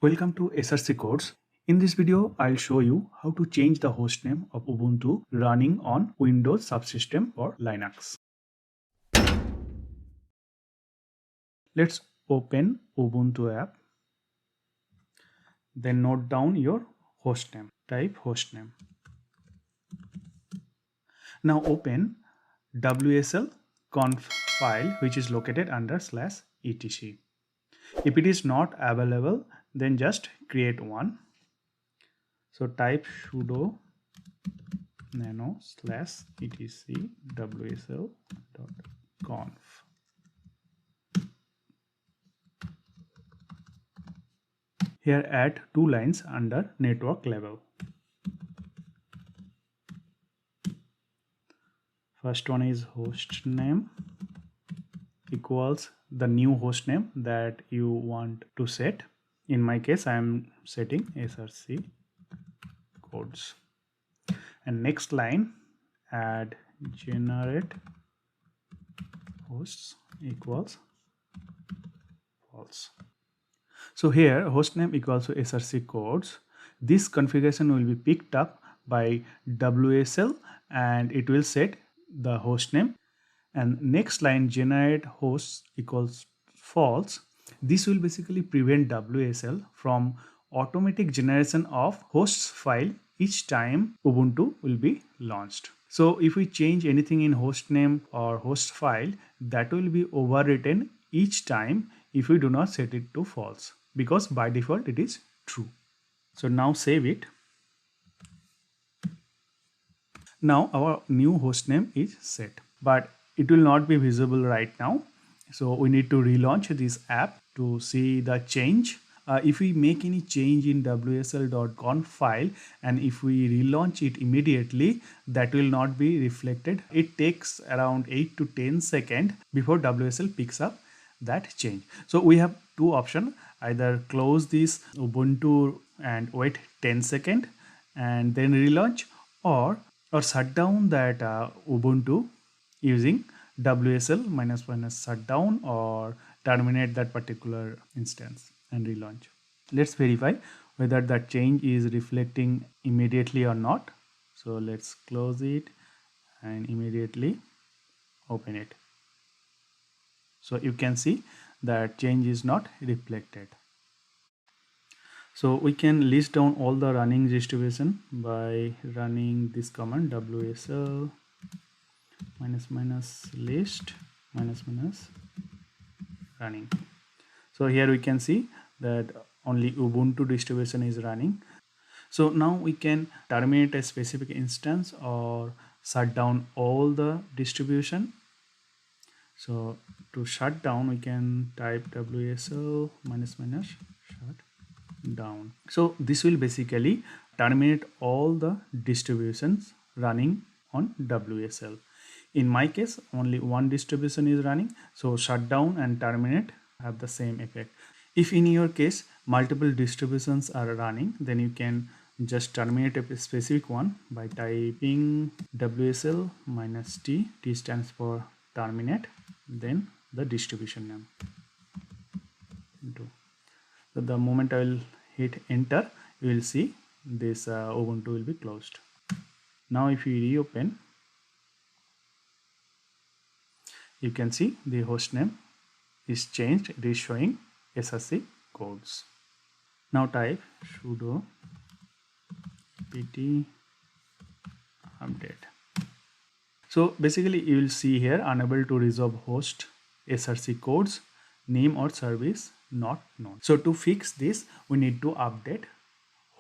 Welcome to SRC Codes. In this video, I'll show you how to change the hostname of Ubuntu running on Windows subsystem or Linux. Let's open Ubuntu app. Then note down your hostname. Type hostname. Now open WSL conf file which is located under /etc. If it is not available, then just create one. So type sudo nano /etc wsl.conf. Here add two lines under network level. First one is host name equals the new host name that you want to set. In my case, I am setting SRC codes. And next line, add generate hosts equals false. So here hostname equals to SRC codes. This configuration will be picked up by WSL and it will set the hostname. And next line, generate hosts equals false. This will basically prevent WSL from automatic generation of hosts file each time Ubuntu will be launched. So if we change anything in hostname or host file, that will be overwritten each time if we do not set it to false, because by default it is true. So now save it. Now our new hostname is set, but it will not be visible right now. So we need to relaunch this app to see the change. If we make any change in wsl.conf file and if we relaunch it immediately, that will not be reflected. It takes around 8 to 10 seconds before WSL picks up that change. So we have two options: either close this Ubuntu and wait 10 seconds and then relaunch, or shut down that Ubuntu using WSL -- shutdown, or terminate that particular instance and relaunch. Let's verify whether that change is reflecting immediately or not. So let's close it and immediately open it. So you can see that change is not reflected. So we can list down all the running distribution by running this command wsl -list -running. So here we can see that only Ubuntu distribution is running. So now we can terminate a specific instance or shut down all the distribution. So to shut down, we can type wsl -shut down. So this will basically terminate all the distributions running on WSL. In my case, only one distribution is running, so shutdown and terminate have the same effect. If in your case multiple distributions are running, then you can just terminate a specific one by typing wsl -t. T stands for terminate, then the distribution name. So the moment I will hit enter, you will see this Ubuntu will be closed. Now if you reopen, you can see the hostname is changed. It is showing SRC codes. Now type sudo pt update. So basically you will see here unable to resolve host SRC codes, name or service not known. So to fix this, we need to update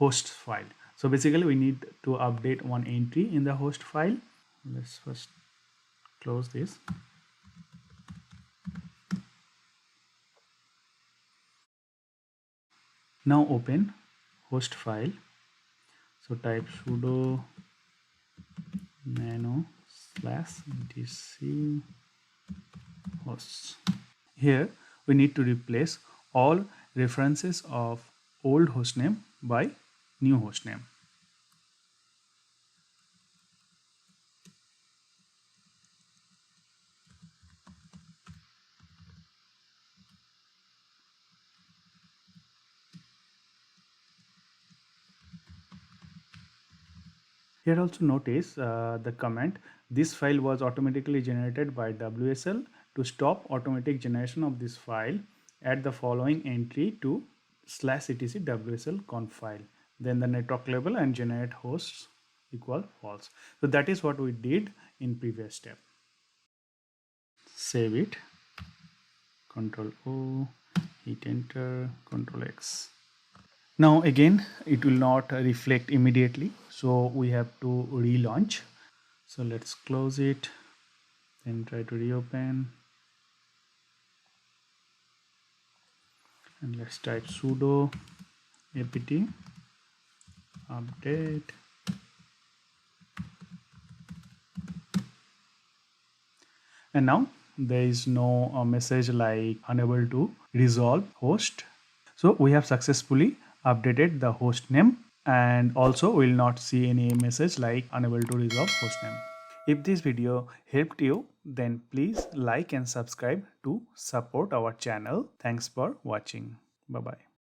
host file. So basically we need to update one entry in the host file. Let's first close this. Now open host file. So type sudo nano /etc hosts. Here we need to replace all references of old hostname by new hostname. Here also notice the comment, this file was automatically generated by WSL. To stop automatic generation of this file, add the following entry to /etc WSL conf file. Then the network label and generate hosts equal false. So that is what we did in previous step. Save it, Control O, hit enter, Control X. Now again it will not reflect immediately, so we have to relaunch. So let's close it, then try to reopen, and let's type sudo apt update, and now there is no message like unable to resolve host. So we have successfully updated the host name, and also will not see any message like unable to resolve host name. If this video helped you, then please like and subscribe to support our channel. Thanks for watching. Bye bye.